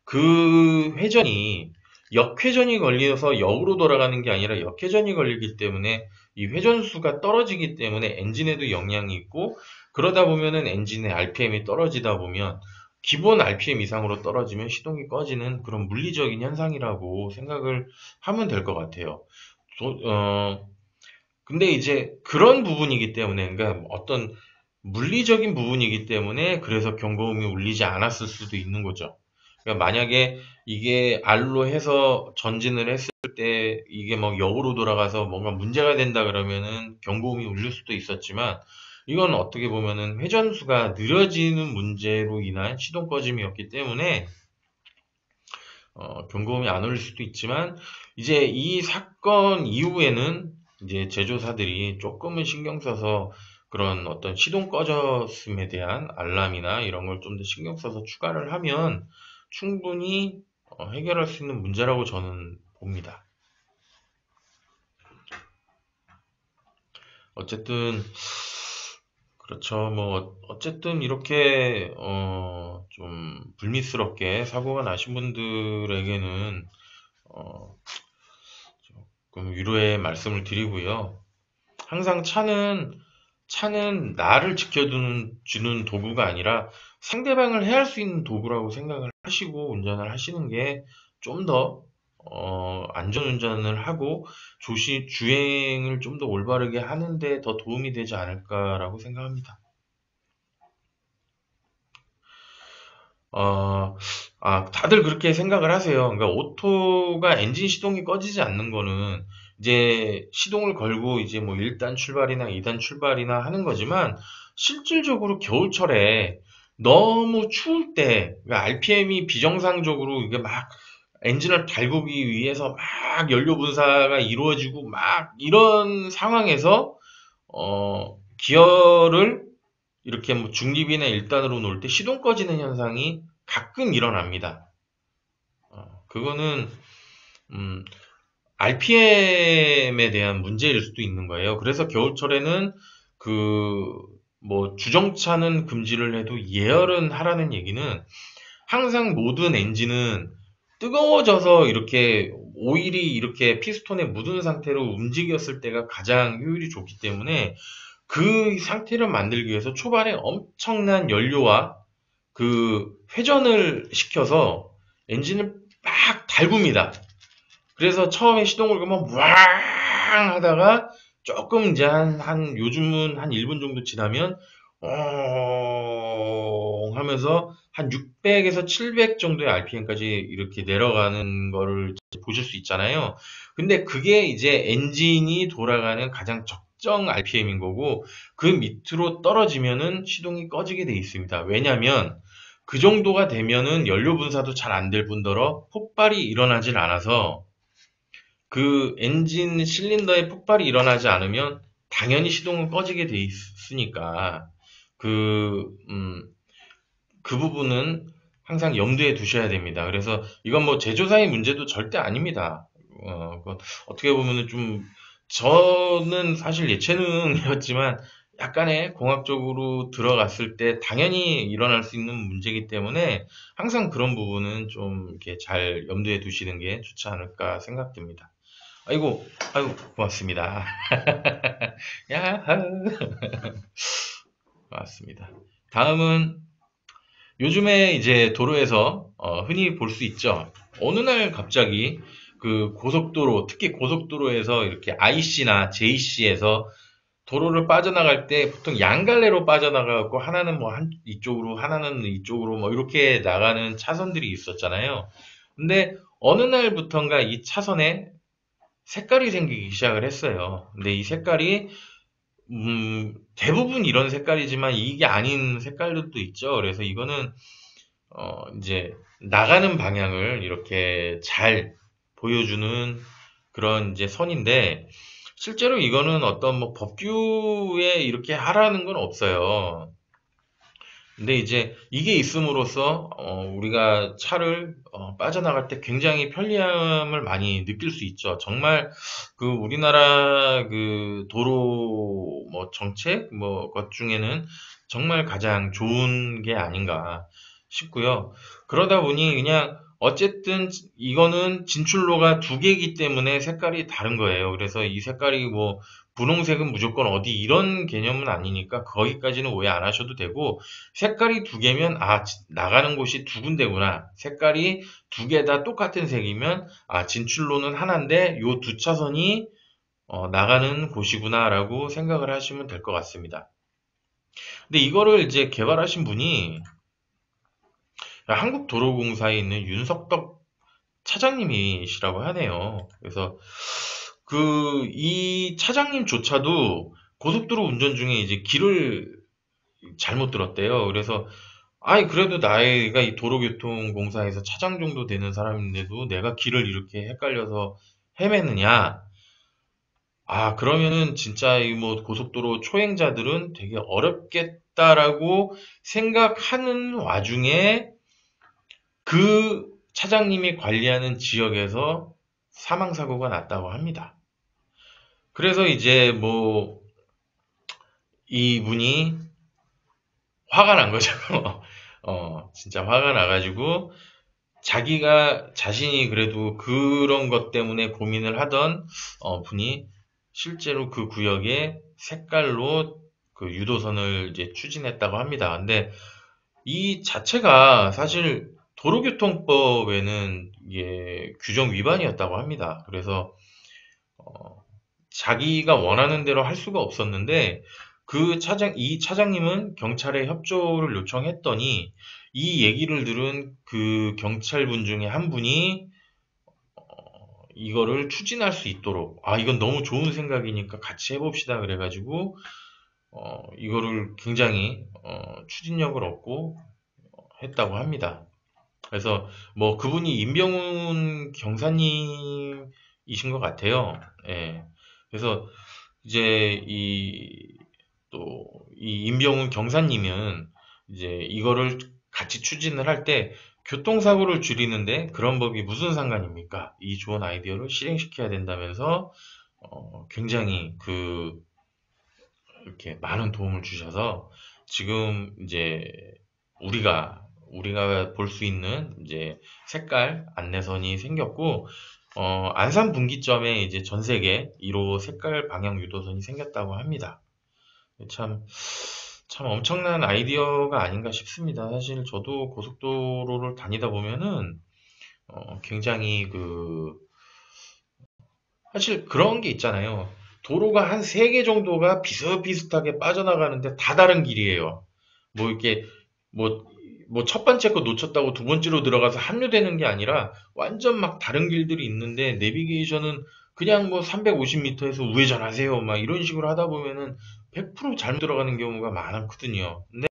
그 회전이 역회전이 걸려서 역으로 돌아가는 게 아니라 역회전이 걸리기 때문에 이 회전수가 떨어지기 때문에 엔진에도 영향이 있고, 그러다 보면은 엔진의 RPM이 떨어지다 보면 기본 RPM 이상으로 떨어지면 시동이 꺼지는 그런 물리적인 현상이라고 생각을 하면 될 것 같아요. 도- 어, 근데 이제 그런 부분이기 때문에, 그러니까 어떤 물리적인 부분이기 때문에 그래서 경고음이 울리지 않았을 수도 있는 거죠. 그러니까 만약에 이게 R로 해서 전진을 했을 때 이게 막 역으로 돌아가서 뭔가 문제가 된다 그러면은 경고음이 울릴 수도 있었지만, 이건 어떻게 보면은 회전수가 느려지는 문제로 인한 시동 꺼짐이었기 때문에 경고음이 안 울릴 수도 있지만, 이제 이 사건 이후에는 이제 제조사들이 조금은 신경 써서 그런 어떤 시동 꺼졌음에 대한 알람이나 이런 걸 좀 더 신경 써서 추가를 하면 충분히 해결할 수 있는 문제라고 저는 봅니다. 어쨌든 그렇죠. 뭐 어쨌든 이렇게 좀 불미스럽게 사고가 나신 분들에게는 어, 조금 위로의 말씀을 드리고요. 항상 차는 나를 지켜주는 도구가 아니라 상대방을 해할 수 있는 도구라고 생각을 하시고 운전을 하시는 게 좀 더 안전 운전을 하고 주행을 좀 더 올바르게 하는데 더 도움이 되지 않을까라고 생각합니다. 어, 다들 그렇게 생각을 하세요. 그러니까 오토가 엔진 시동이 꺼지지 않는 거는 이제 시동을 걸고 이제 뭐 1단 출발이나 2단 출발이나 하는 거지만, 실질적으로 겨울철에 너무 추울 때, 그러니까 RPM이 비정상적으로 이게 막 엔진을 달구기 위해서 막 연료 분사가 이루어지고 막 이런 상황에서 기어를 이렇게 뭐 중립이나 1단으로 놓을 때 시동 꺼지는 현상이 가끔 일어납니다. 그거는 음, RPM에 대한 문제일 수도 있는 거예요. 그래서 겨울철에는 그 뭐 주정차는 금지를 해도 예열은 하라는 얘기는, 항상 모든 엔진은 뜨거워져서 이렇게 오일이 이렇게 피스톤에 묻은 상태로 움직였을 때가 가장 효율이 좋기 때문에, 그 상태를 만들기 위해서 초반에 엄청난 연료와 그 회전을 시켜서 엔진을 막 달굽니다. 그래서 처음에 시동을 걸면 왕 하다가 조금 이제 요즘은 한 1분 정도 지나면 하면서 한 600에서 700 정도의 RPM까지 이렇게 내려가는 거를 보실 수 있잖아요. 근데 그게 이제 엔진이 돌아가는 가장 적정 RPM인 거고, 그 밑으로 떨어지면은 시동이 꺼지게 돼 있습니다. 왜냐면 그 정도가 되면은 연료 분사도 잘 안 될 뿐더러 폭발이 일어나질 않아서, 그 엔진 실린더에 폭발이 일어나지 않으면 당연히 시동은 꺼지게 돼 있으니까 그, 그 부분은 항상 염두에 두셔야 됩니다. 그래서 이건 뭐 제조사의 문제도 절대 아닙니다. 어떻게 보면은 좀, 저는 사실 예체능이었지만 약간의 공학적으로 들어갔을 때 당연히 일어날 수 있는 문제이기 때문에 항상 그런 부분은 좀 이렇게 잘 염두에 두시는 게 좋지 않을까 생각됩니다. 아이고, 아이고, 고맙습니다. 야하. 고맙습니다. 다음은 요즘에 이제 도로에서 흔히 볼 수 있죠. 어느 날 갑자기 그 고속도로, 특히 고속도로에서 이렇게 IC나 JC에서 도로를 빠져나갈 때 보통 양갈래로 빠져나가고, 하나는 뭐 이쪽으로, 하나는 이쪽으로 뭐 이렇게 나가는 차선들이 있었잖아요. 근데 어느 날부턴가 이 차선에 색깔이 생기기 시작을 했어요. 근데 이 색깔이 대부분 이런 색깔이지만 이게 아닌 색깔들도 있죠. 그래서 이거는 이제 나가는 방향을 이렇게 잘 보여주는 그런 이제 선인데, 실제로 이거는 어떤 뭐 법규에 이렇게 하라는 건 없어요. 근데 이제 이게 있음으로써 우리가 차를 빠져나갈 때 굉장히 편리함을 많이 느낄 수 있죠. 정말 그 우리나라 그 도로 뭐 정책 뭐 것 중에는 정말 가장 좋은 게 아닌가 싶고요. 그러다 보니 그냥 어쨌든 이거는 진출로가 두 개이기 때문에 색깔이 다른 거예요. 그래서 이 색깔이 뭐 분홍색은 무조건 어디 이런 개념은 아니니까 거기까지는 오해 안 하셔도 되고, 색깔이 두 개면 나가는 곳이 두 군데구나. 색깔이 두 개 다 똑같은 색이면 진출로는 하나인데 요 두 차선이 나가는 곳이구나라고 생각을 하시면 될 것 같습니다. 근데 이거를 이제 개발하신 분이 한국도로공사에 있는 윤석덕 차장님이시라고 하네요. 그래서 이 차장님조차도 고속도로 운전 중에 이제 길을 잘못 들었대요. 그래서 그래도 나이가 이 도로교통공사에서 차장 정도 되는 사람인데도 내가 길을 이렇게 헷갈려서 헤매느냐? 그러면은 진짜 이 뭐 고속도로 초행자들은 되게 어렵겠다라고 생각하는 와중에 그 차장님이 관리하는 지역에서 사망사고가 났다고 합니다. 그래서 이제 뭐 이분이 화가 난 거죠. 진짜 화가 나가지고 자신이 그래도 그런 것 때문에 고민을 하던 분이 실제로 그 구역의 색깔로 그 유도선을 이제 추진했다고 합니다. 근데 이 자체가 사실 도로교통법에는 이게 규정 위반이었다고 합니다. 그래서 어, 자기가 원하는 대로 할 수가 없었는데 이 차장님은 경찰에 협조를 요청했더니 이 얘기를 들은 그 경찰분 중에 한 분이 이거를 추진할 수 있도록 이건 너무 좋은 생각이니까 같이 해봅시다 그래가지고 이거를 굉장히 추진력을 얻고 했다고 합니다. 그래서 뭐 그분이 임병훈 경사님이신 것 같아요. 예. 그래서 이제 이 임병훈 경사님은 이제 이거를 같이 추진을 할 때 교통사고를 줄이는데 그런 법이 무슨 상관입니까? 이 좋은 아이디어를 실행시켜야 된다면서 굉장히 이렇게 많은 도움을 주셔서 지금 이제 우리가 볼 수 있는 이제 색깔 안내선이 생겼고 안산 분기점에 이제 전 세계 1호 색깔 방향 유도선이 생겼다고 합니다. 참, 참 엄청난 아이디어가 아닌가 싶습니다. 사실 저도 고속도로를 다니다 보면은 굉장히 사실 그런 게 있잖아요. 도로가 한 3개 정도가 비슷비슷하게 빠져나가는데 다 다른 길이에요. 뭐 이렇게 뭐 첫 번째 거 놓쳤다고 두 번째로 들어가서 합류되는 게 아니라 완전 막 다른 길들이 있는데 내비게이션은 그냥 뭐 350m에서 우회전하세요 막 이런 식으로 하다 보면은 100% 잘못 들어가는 경우가 많거든요. 근데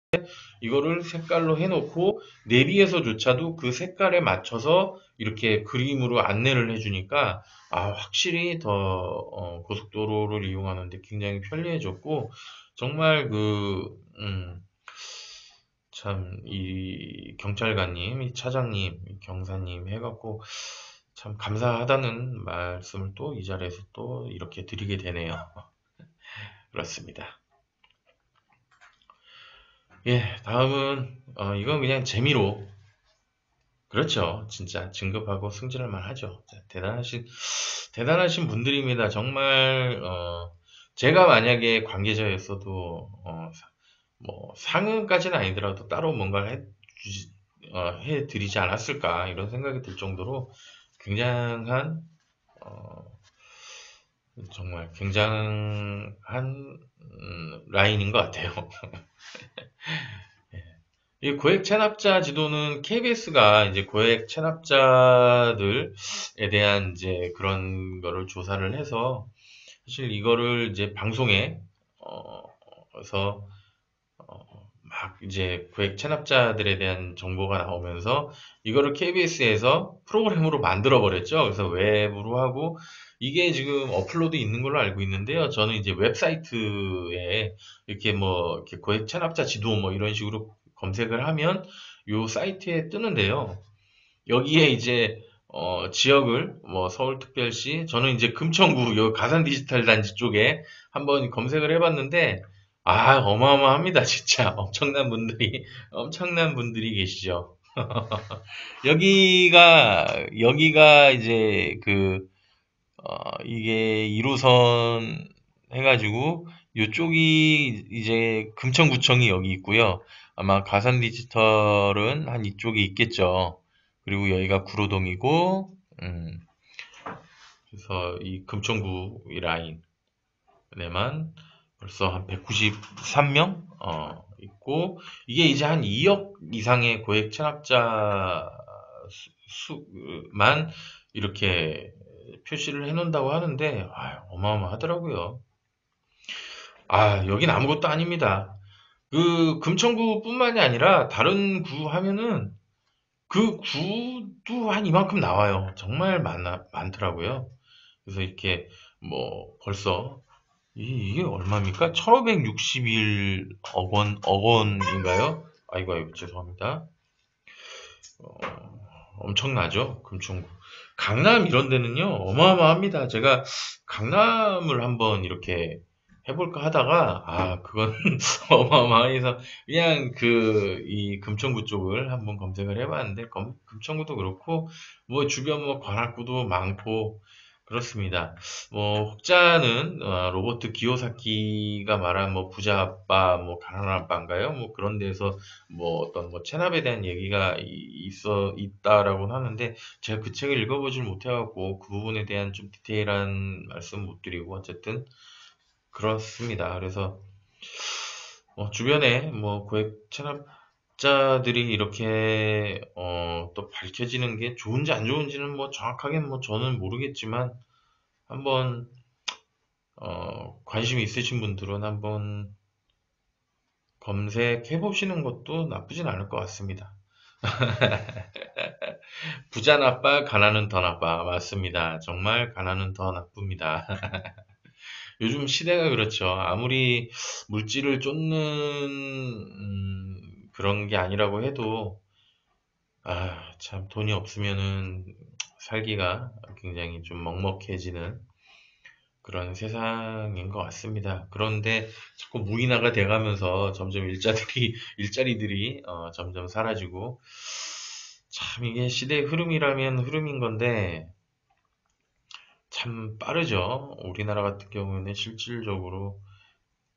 이거를 색깔로 해놓고 내비에서조차도 그 색깔에 맞춰서 이렇게 그림으로 안내를 해주니까 확실히 더 고속도로를 이용하는데 굉장히 편리해졌고 정말 참 이 경찰관님, 이 차장님, 이 경사님 해갖고 참 감사하다는 말씀을 또 이 자리에서 또 이렇게 드리게 되네요. 그렇습니다. 예, 다음은 이건 그냥 재미로 그렇죠. 진짜 진급하고 승진할 만하죠. 자, 대단하신 분들입니다. 정말 제가 만약에 관계자였어도 뭐 상은까지는 아니더라도 따로 뭔가를 해드리지 않았을까 이런 생각이 들 정도로 굉장한 어, 정말 굉장한 라인인 것 같아요. 이 고액 체납자 지도는 KBS가 이제 고액 체납자들에 대한 이제 그런 거를 조사를 해서 사실 이거를 이제 방송에 서 막 이제 고액 체납자들에 대한 정보가 나오면서 이거를 KBS에서 프로그램으로 만들어 버렸죠. 그래서 웹으로 하고 이게 지금 업로드 있는 걸로 알고 있는데요. 저는 이제 웹사이트에 이렇게 뭐 이렇게 고액 체납자 지도 뭐 이런 식으로 검색을 하면 요 사이트에 뜨는데요. 여기에 이제 지역을 뭐 서울특별시 저는 이제 금천구 요 가산 디지털 단지 쪽에 한번 검색을 해봤는데 아 어마어마합니다 진짜 엄청난 분들이 계시죠. 여기가 이제 이게 1호선 해가지고 요쪽이 이제 금천구청이 여기 있고요. 아마 가산 디지털은 한 이쪽에 있겠죠. 그리고 여기가 구로동이고, 그래서 이 금천구 이 라인에만 벌써 한 193명 있고, 이게 이제 한 2억 이상의 고액 체납자 수만 이렇게 표시를 해놓는다고 하는데, 어마어마하더라고요. 여긴 아무것도 아닙니다. 그 금천구뿐만이 아니라 다른 구 하면은 그 구도 한 이만큼 나와요. 정말 많더라고요. 그래서 이렇게 뭐 벌써 이게 얼마입니까? 1561억 원인가요? 아이고 죄송합니다. 엄청나죠? 금천구. 강남 이런 데는요, 어마어마합니다. 제가 강남을 한번 이렇게 해볼까 하다가, 그건 어마어마해서, 그냥 이 금천구 쪽을 한번 검색을 해봤는데, 금천구도 그렇고, 뭐 주변 뭐 관악구도 많고, 그렇습니다. 뭐 혹자는 로버트 기요사키가 말한 뭐 부자 아빠, 뭐 가난한 아빠인가요? 뭐 그런 데서 뭐 어떤 뭐 체납에 대한 얘기가 있다라고 하는데 제가 그 책을 읽어보질 못해갖고 그 부분에 대한 좀 디테일한 말씀 못 드리고 어쨌든 그렇습니다. 그래서 주변에 뭐 고액 체납자들이 이렇게 또 밝혀지는 게 좋은지 안 좋은지는 뭐 정확하게 뭐 저는 모르겠지만 한번 관심 있으신 분들은 한번 검색해 보시는 것도 나쁘진 않을 것 같습니다. 부자 나빠, 가난은 더 나빠. 맞습니다. 정말 가난은 더 나쁩니다. 요즘 시대가 그렇죠. 아무리 물질을 쫓는 그런 게 아니라고 해도 참 돈이 없으면은 살기가 굉장히 좀 먹먹해지는 그런 세상인 것 같습니다. 그런데 자꾸 무인화가 돼가면서 점점 일자리들이 점점 사라지고, 참 이게 시대의 흐름이라면 흐름인 건데, 참 빠르죠. 우리나라 같은 경우에는 실질적으로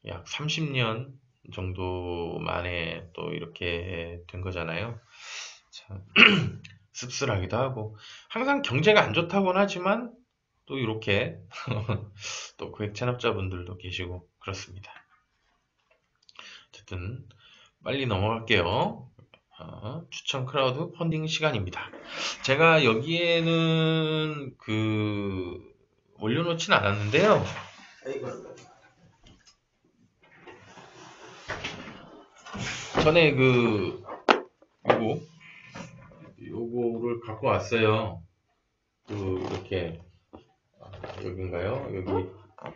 약 30년 정도 만에 또 이렇게 된 거잖아요. 참 씁쓸하기도 하고, 항상 경제가 안 좋다고는 하지만, 또 이렇게 또 고액 체납자분들도 계시고 그렇습니다. 어쨌든 빨리 넘어갈게요. 추천 크라우드 펀딩 시간입니다. 제가 여기에는 올려놓진 않았는데요. 전에 요거를 갖고 왔어요. 이렇게 여긴가요? 여기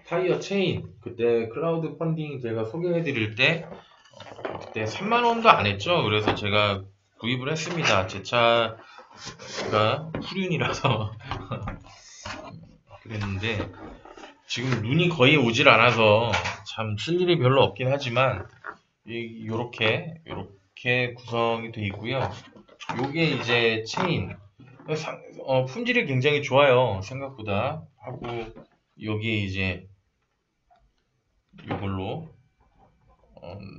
타이어 체인 그때 클라우드 펀딩 제가 소개해 드릴 때 그때 3만 원도 안 했죠. 그래서 제가 구입을 했습니다. 제 차가 푸륜이라서 그랬는데 지금 눈이 거의 오질 않아서 참 쓸 일이 별로 없긴 하지만 요렇게 구성이 되어 있고요. 요게 이제 체인 품질이 굉장히 좋아요. 생각보다 하고 여기에 이제 이걸로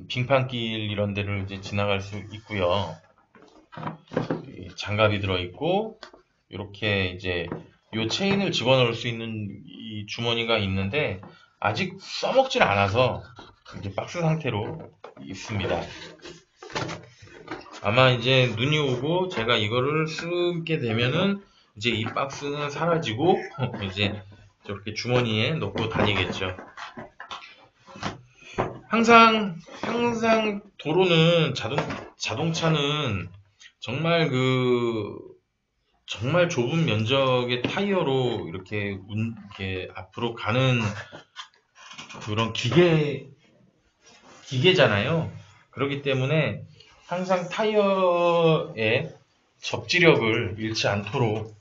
빙판길 이런 데를 이제 지나갈 수 있고요. 장갑이 들어있고 이렇게 이제 요 체인을 집어넣을 수 있는 이 주머니가 있는데 아직 써먹질 않아서 이제 박스 상태로 있습니다. 아마 이제 눈이 오고 제가 이거를 쓰게 되면은 이제 이 박스는 사라지고 이제 저렇게 주머니에 넣고 다니겠죠. 항상 도로는 자동차는 정말 정말 좁은 면적의 타이어로 이렇게 앞으로 가는 그런 기계잖아요. 그렇기 때문에 항상 접지력을 잃지 않도록,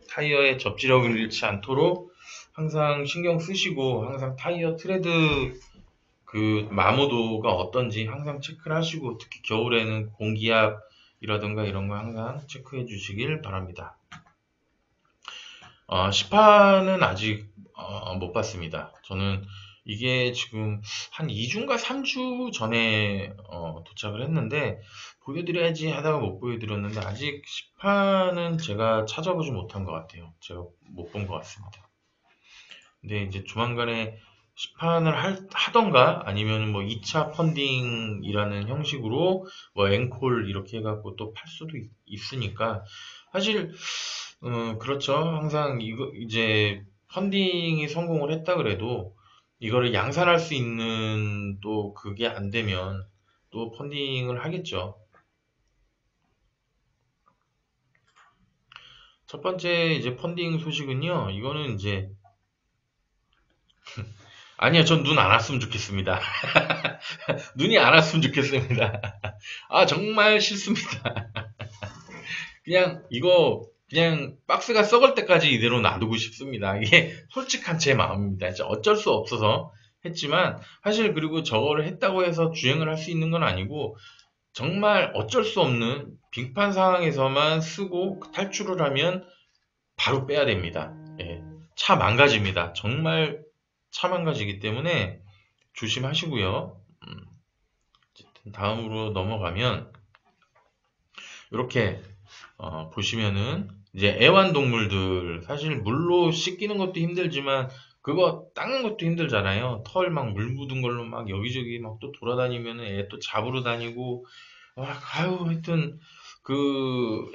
타이어의 접지력을 잃지 않도록 항상 신경 쓰시고, 항상 타이어 트레드 마모도가 어떤지 항상 체크를 하시고, 특히 겨울에는 공기압이라든가 이런 거 항상 체크해 주시길 바랍니다. 시판은 아직 못 봤습니다. 저는 이게 지금 한 2주인가 3주 전에 도착을 했는데, 보여드려야지 하다가 못 보여드렸는데, 아직 시판은 제가 찾아보지 못한 것 같아요. 제가 못 본 것 같습니다. 근데 이제 조만간에 시판을 하던가, 아니면 뭐 2차 펀딩이라는 형식으로 뭐 앵콜 이렇게 해갖고 또 팔 수도 있으니까, 사실 그렇죠. 항상 이거 이제 펀딩이 성공을 했다 그래도 이거를 양산할 수 있는, 또 그게 안 되면 또 펀딩을 하겠죠. 첫 번째 이제 펀딩 소식은요. 이거는 이제, 아니요, 전 눈 안 왔으면 좋겠습니다. 눈이 안 왔으면 좋겠습니다. 정말 싫습니다. 그냥 박스가 썩을 때까지 이대로 놔두고 싶습니다. 이게 솔직한 제 마음입니다. 진짜 어쩔 수 없어서 했지만, 사실 그리고 저거를 했다고 해서 주행을 할 수 있는 건 아니고, 정말 어쩔 수 없는 빙판 상황에서만 쓰고 탈출을 하면 바로 빼야 됩니다. 예. 차 망가집니다. 정말 차 망가지기 때문에 조심하시고요. 다음으로 넘어가면, 이렇게 보시면은 이제 애완동물들, 사실 물로 씻기는 것도 힘들지만 그거 닦는 것도 힘들잖아요. 털 막 물 묻은 걸로 막 여기저기 막 또 돌아다니면은 애 또 잡으러 다니고, 하여튼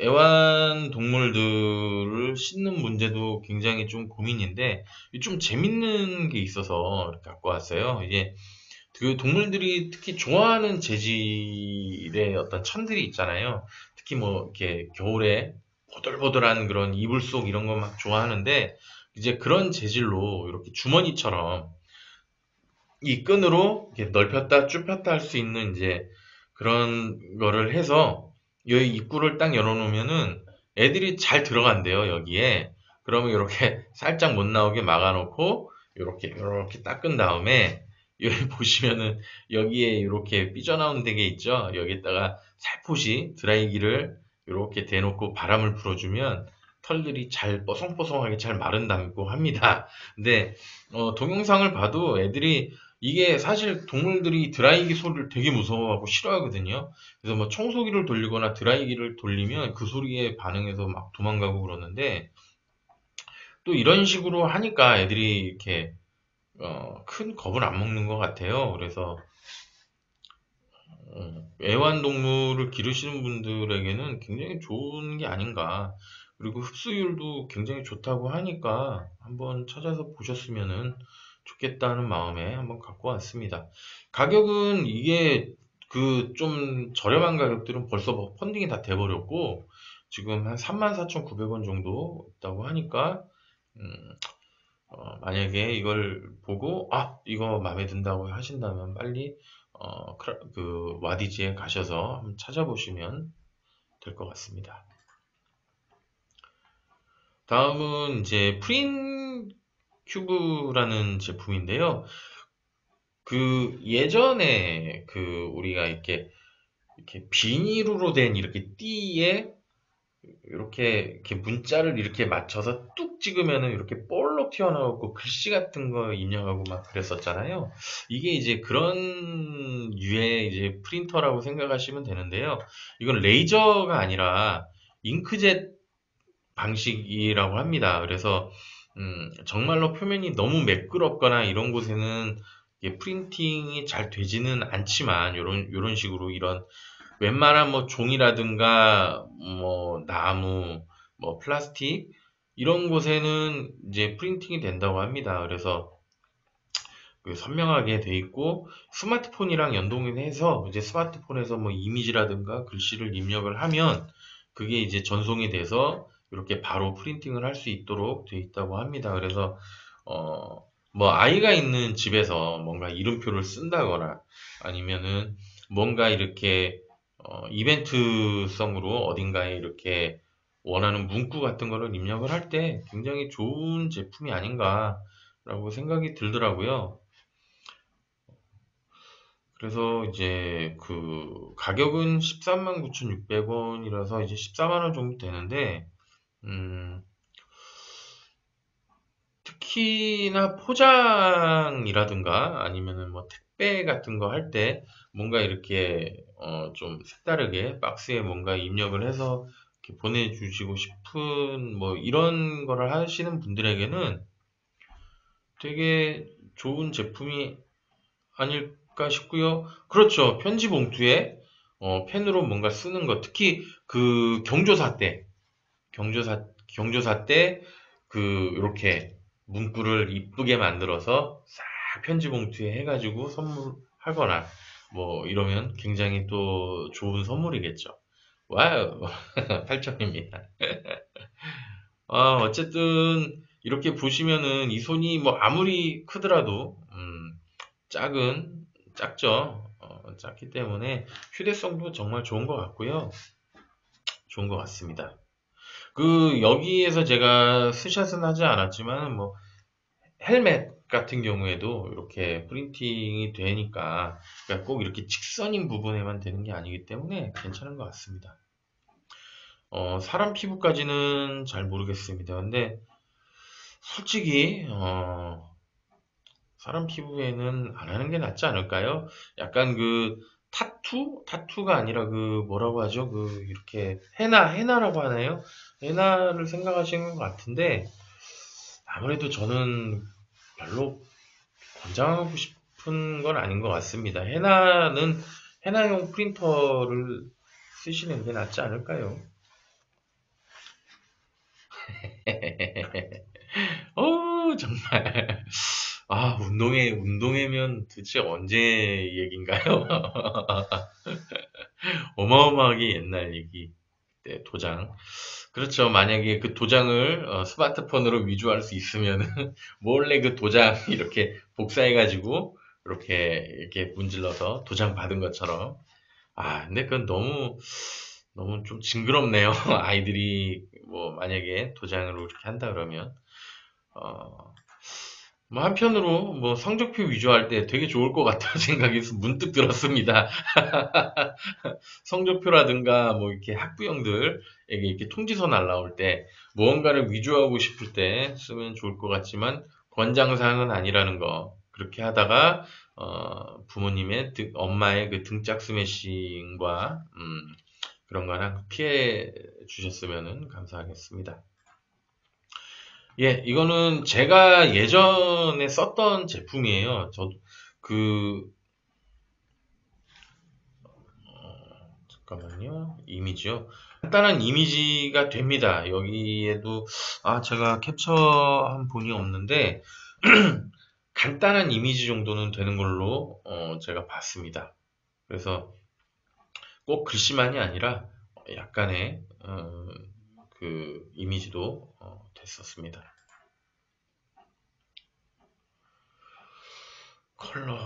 애완동물들을 씻는 문제도 굉장히 좀 고민인데, 좀 재밌는 게 있어서 이렇게 갖고 왔어요. 이게 동물들이 특히 좋아하는 재질의 어떤 천들이 있잖아요. 특히 뭐 이렇게 겨울에 보들보들한 그런 이불 속 이런 거 막 좋아하는데, 이제 그런 재질로 이렇게 주머니처럼 이 끈으로 이렇게 넓혔다 좁혔다 할 수 있는 이제 그런 거를 해서 여기 입구를 딱 열어놓으면은 애들이 잘 들어간대요, 여기에. 그러면 이렇게 살짝 못 나오게 막아놓고 이렇게 닦은 다음에, 여기 보시면은 여기에 이렇게 삐져나온 데게 있죠. 여기다가 살포시 드라이기를 이렇게 대놓고 바람을 불어주면 털들이 잘 뽀송뽀송하게 잘 마른다고 합니다. 근데 동영상을 봐도 애들이, 이게 사실 동물들이 드라이기 소리를 되게 무서워하고 싫어하거든요. 그래서 뭐 청소기를 돌리거나 드라이기를 돌리면 그 소리에 반응해서 막 도망가고 그러는데, 또 이런 식으로 하니까 애들이 이렇게 큰 겁을 안 먹는 것 같아요. 그래서 애완동물을 기르시는 분들에게는 굉장히 좋은 게 아닌가. 그리고 흡수율도 굉장히 좋다고 하니까 한번 찾아서 보셨으면 좋겠다는 마음에 한번 갖고 왔습니다. 가격은 이게 좀 저렴한 가격들은 벌써 뭐 펀딩이 다 돼버렸고, 지금 한 34,900원 정도 있다고 하니까, 음, 만약에 이걸 보고, 이거 마음에 든다고 하신다면 빨리, 와디지에 가셔서 한번 찾아보시면 될 것 같습니다. 다음은 이제 프린 큐브라는 제품인데요. 예전에 우리가 이렇게 비닐로 된 이렇게 띠에 이렇게 문자를 이렇게 맞춰서 뚝 찍으면은 이렇게 볼록 튀어나오고 글씨 같은 거 입력하고 막 그랬었잖아요. 이게 이제 그런 류의 이제 프린터라고 생각하시면 되는데요. 이건 레이저가 아니라 잉크젯 방식이라고 합니다. 그래서 정말로 표면이 너무 매끄럽거나 이런 곳에는 이게 프린팅이 잘 되지는 않지만, 요런 식으로 이런 웬만한 뭐 종이라든가 뭐 나무, 뭐 플라스틱 이런 곳에는 이제 프린팅이 된다고 합니다. 그래서 그 선명하게 돼 있고 스마트폰이랑 연동을 해서 이제 스마트폰에서 뭐 이미지라든가 글씨를 입력을 하면 그게 이제 전송이 돼서 이렇게 바로 프린팅을 할 수 있도록 돼 있다고 합니다. 그래서 뭐 아이가 있는 집에서 뭔가 이름표를 쓴다거나 아니면은 뭔가 이렇게 이벤트성으로 어딘가에 이렇게 원하는 문구 같은 거를 입력을 할 때 굉장히 좋은 제품이 아닌가라고 생각이 들더라고요. 그래서 이제 그 가격은 13만 9,600원이라서 이제 14만 원 정도 되는데, 음, 특히나 포장이라든가 아니면은 뭐 택배 같은 거 할 때 뭔가 이렇게 좀 색다르게 박스에 뭔가 입력을 해서 이렇게 보내주시고 싶은 뭐 이런 거를 하시는 분들에게는 되게 좋은 제품이 아닐까 싶고요. 그렇죠. 편지 봉투에 펜으로 뭔가 쓰는 거, 특히 그 경조사 때 그 이렇게 문구를 이쁘게 만들어서 싹 편지 봉투에 해가지고 선물하거나 뭐 이러면 굉장히 또 좋은 선물이겠죠. 와우, 8점입니다. 어쨌든 이렇게 보시면은 이 손이 뭐 아무리 크더라도 작죠. 작기 때문에 휴대성도 정말 좋은 것 같고요. 좋은 것 같습니다. 그 여기에서 제가 스샷은 하지 않았지만 뭐 헬멧 같은 경우에도 이렇게 프린팅이 되니까 그러니까 꼭 이렇게 직선인 부분에만 되는 게 아니기 때문에 괜찮은 것 같습니다. 사람 피부까지는 잘 모르겠습니다. 근데 솔직히 사람 피부에는 안 하는 게 낫지 않을까요? 약간 그 타투가 아니라 그 뭐라고 하죠? 그 이렇게 헤나라고 하나요? 헤나를 생각하시는 것 같은데 아무래도 저는 별로 권장하고 싶은 건 아닌 것 같습니다. 헤나용 프린터를 쓰시는 게 낫지 않을까요? 정말. 운동회면 도대체 언제 얘긴가요? 어마어마하게 옛날 얘기. 때 도장. 그렇죠. 만약에 그 도장을 스마트폰으로 위조할 수 있으면 몰래 그 도장 이렇게 복사해가지고 이렇게 문질러서 도장 받은 것처럼. 근데 그건 너무 좀 징그럽네요. 아이들이 뭐 만약에 도장으로 이렇게 한다 그러면. 어, 뭐 한편으로 뭐 성적표 위조할 때 되게 좋을 것 같다는 생각이 문득 들었습니다. 성적표라든가 뭐 이렇게 학부형들에게 이렇게 통지서 날라올 때 무언가를 위조하고 싶을 때 쓰면 좋을 것 같지만 권장사항은 아니라는 거. 그렇게 하다가 부모님의 엄마의 그 등짝 스매싱과 그런 거랑 피해 주셨으면 감사하겠습니다. 예, 이거는 제가 예전에 썼던 제품이에요. 그, 잠깐만요. 이미지요. 간단한 이미지가 됩니다. 여기에도, 제가 캡처한 본이 없는데, 간단한 이미지 정도는 되는 걸로, 제가 봤습니다. 그래서 꼭 글씨만이 아니라, 약간의, 그 이미지도, 됐었습니다. 컬러.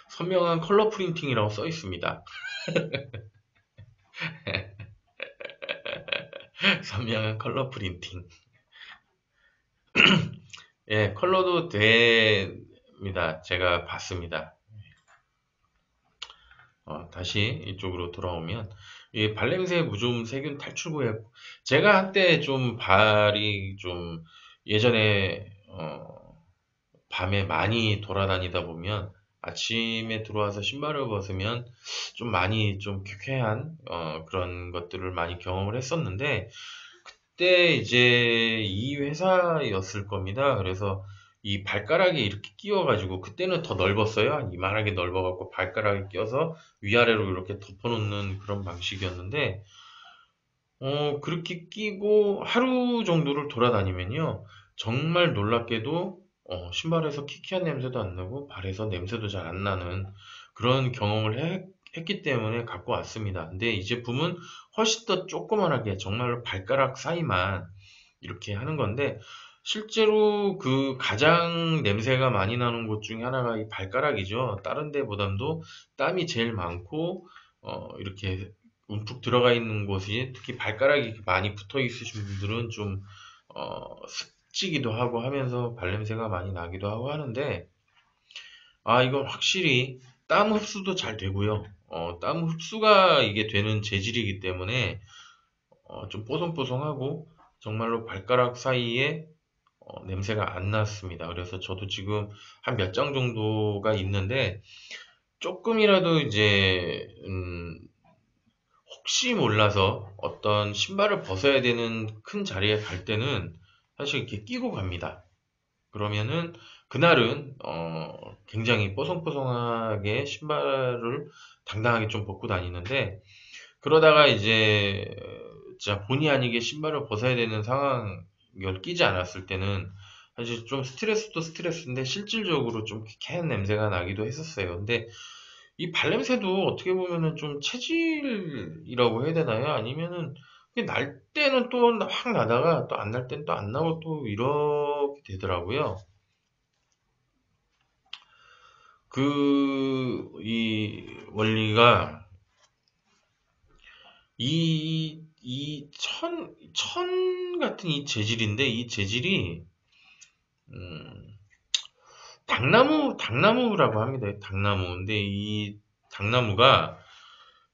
선명한 컬러 프린팅이라고 써 있습니다. 선명한 컬러 프린팅. 예, 컬러도 됩니다. 제가 봤습니다. 다시 이쪽으로 돌아오면, 이 발냄새 무좀 세균 탈출구에, 제가 한때 좀 발이 좀 예전에, 밤에 많이 돌아다니다 보면 아침에 들어와서 신발을 벗으면 좀 많이 좀 쾌쾌한 그런 것들을 많이 경험을 했었는데 그때 이제 이 회사였을 겁니다. 그래서 이 발가락에 이렇게 끼워가지고 그때는 더 넓었어요. 한 이만하게 넓어갖고 발가락에 껴서 위아래로 이렇게 덮어놓는 그런 방식이었는데 그렇게 끼고 하루 정도를 돌아다니면요. 정말 놀랍게도 신발에서 키키한 냄새도 안 나고 발에서 냄새도 잘 안 나는 그런 경험을 했기 때문에 갖고 왔습니다. 근데 이 제품은 훨씬 더 조그만하게 정말로 발가락 사이만 이렇게 하는 건데 실제로 그 가장 냄새가 많이 나는 곳 중에 하나가 이 발가락이죠. 다른 데보담도 땀이 제일 많고 이렇게 움푹 들어가 있는 곳이 특히 발가락이 많이 붙어 있으신 분들은 좀 습지기도 하고 하면서 발냄새가 많이 나기도 하고 하는데 이건 확실히 땀 흡수도 잘 되고요. 땀 흡수가 이게 되는 재질이기 때문에 좀 뽀송뽀송하고 정말로 발가락 사이에 냄새가 안 났습니다. 그래서 저도 지금 한 몇 장 정도가 있는데 조금이라도 이제 혹시 몰라서 어떤 신발을 벗어야 되는 큰 자리에 갈 때는 사실 이렇게 끼고 갑니다. 그러면은 그날은 굉장히 뽀송뽀송하게 신발을 당당하게 좀 벗고 다니는데 그러다가 이제 진짜 본의 아니게 신발을 벗어야 되는 상황을 끼지 않았을 때는 사실 좀 스트레스도 스트레스인데 실질적으로 좀 쾌한 냄새가 나기도 했었어요. 근데 이 발냄새도 어떻게 보면은 좀 체질이라고 해야 되나요? 아니면은 그게 날 때는 또 확 나다가 또 안 날 때는 또 안 나고 또 이렇게 되더라고요. 이 원리가 천 같은 이 재질인데 이 재질이 음, 당나무라고 합니다. 당나무. 근데 당나무가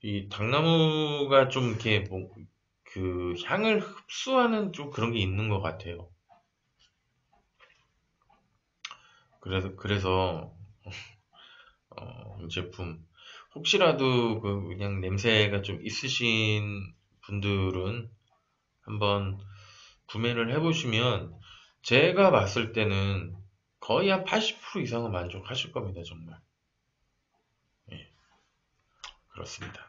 이 당나무가 좀 이렇게 그 향을 흡수하는 좀 그런 게 있는 것 같아요. 그래서 이 제품 혹시라도 그냥 냄새가 좀 있으신 분들은 한번 구매를 해보시면 제가 봤을 때는 거의 한 80% 이상은 만족하실 겁니다, 정말. 예, 그렇습니다.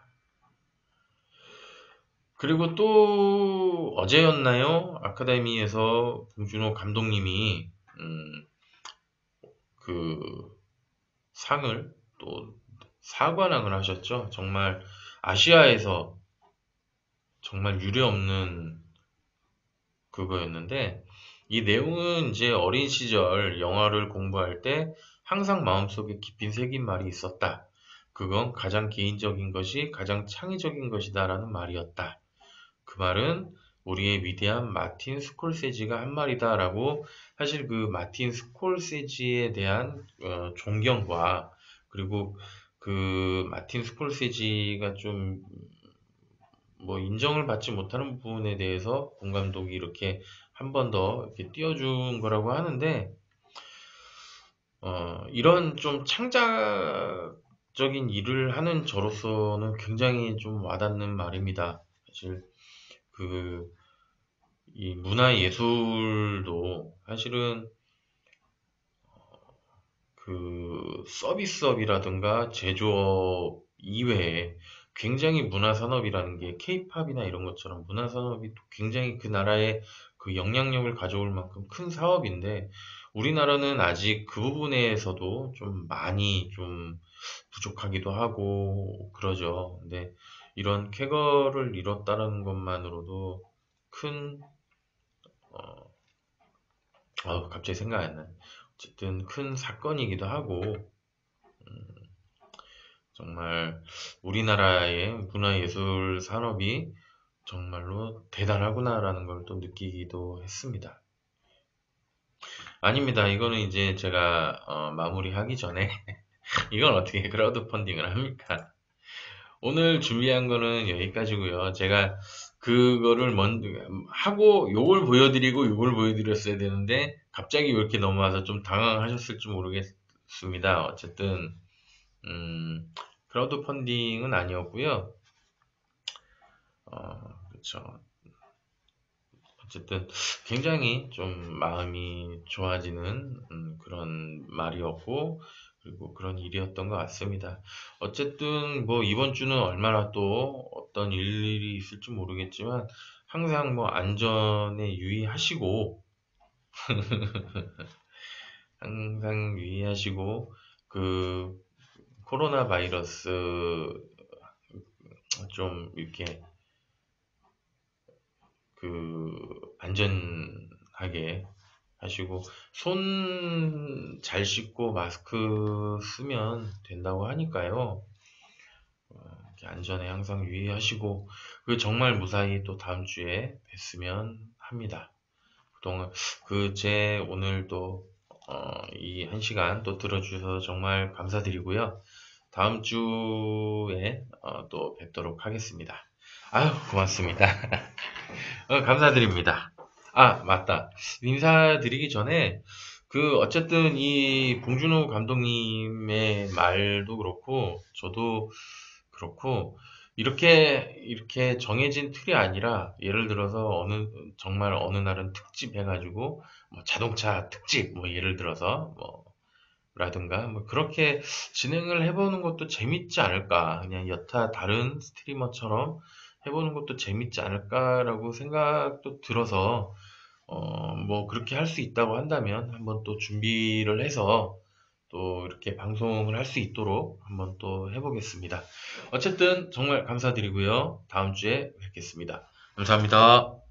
그리고 또 어제였나요? 아카데미에서 봉준호 감독님이 그 상을 또 사관왕을 하셨죠. 정말 아시아에서 정말 유례없는 그거였는데 이 내용은 이제 어린 시절 영어를 공부할 때 항상 마음속에 깊이 새긴 말이 있었다. 그건 가장 개인적인 것이 가장 창의적인 것이다라는 말이었다. 그 말은 우리의 위대한 마틴 스콜세지가 한 말이다라고 사실 그 마틴 스콜세지에 대한 존경과 그리고 그 마틴 스콜세지가 좀 뭐 인정을 받지 못하는 부분에 대해서 본 감독이 이렇게 한 번 더 이렇게 띄워준 거라고 하는데 이런 좀 창작적인 일을 하는 저로서는 굉장히 좀 와닿는 말입니다. 사실 그 이 문화 예술도 사실은 그 서비스업이라든가 제조업 이외에 굉장히 문화 산업이라는 게 케이팝이나 이런 것처럼 문화 산업이 또 굉장히 그 나라의 그 영향력을 가져올 만큼 큰 사업인데 우리나라는 아직 그 부분에서도 좀 많이 좀 부족하기도 하고 그러죠. 근데 이런 쾌거를 이뤘다는 것만으로도 큰 갑자기 생각이 안 나네. 어쨌든 큰 사건이기도 하고, 정말 우리나라의 문화예술 산업이 정말로 대단하구나라는 걸 또 느끼기도 했습니다. 아닙니다. 이거는 이제 제가 마무리하기 전에 이건 어떻게 크라우드 펀딩을 합니까? 오늘 준비한 거는 여기까지고요. 제가 그거를 먼저 하고 요걸 보여드리고 요걸 보여드렸어야 되는데 갑자기 이렇게 넘어와서 좀 당황하셨을지 모르겠습니다. 어쨌든 크라우드 펀딩은 아니었고요. 그렇죠. 어쨌든 굉장히 좀 마음이 좋아지는 그런 말이었고 그리고 그런 일이었던 것 같습니다. 어쨌든 뭐 이번 주는 얼마나 또 어떤 일이 있을지 모르겠지만 항상 뭐 안전에 유의하시고 항상 유의하시고, 그, 코로나 바이러스 좀 이렇게 안전하게 하시고, 손 잘 씻고 마스크 쓰면 된다고 하니까요. 이렇게 안전에 항상 유의하시고, 정말 무사히 또 다음 주에 뵀으면 합니다. 그동안 제 오늘 또 이 한 시간 또 들어주셔서 정말 감사드리고요. 다음 주에 또 뵙도록 하겠습니다. 아유, 고맙습니다. 감사드립니다. 아, 맞다. 인사드리기 전에 어쨌든 이 봉준호 감독님의 말도 그렇고 저도 그렇고 이렇게 정해진 틀이 아니라 예를 들어서 정말 어느 날은 특집 해가지고 뭐 자동차 특집 뭐 예를 들어서 뭐 라든가 뭐 그렇게 진행을 해보는 것도 재밌지 않을까. 그냥 여타 다른 스트리머처럼 해보는 것도 재밌지 않을까라고 생각도 들어서 뭐 그렇게 할 수 있다고 한다면 한번 또 준비를 해서 또 이렇게 방송을 할 수 있도록 한번 또 해보겠습니다. 어쨌든 정말 감사드리고요. 다음 주에 뵙겠습니다. 감사합니다.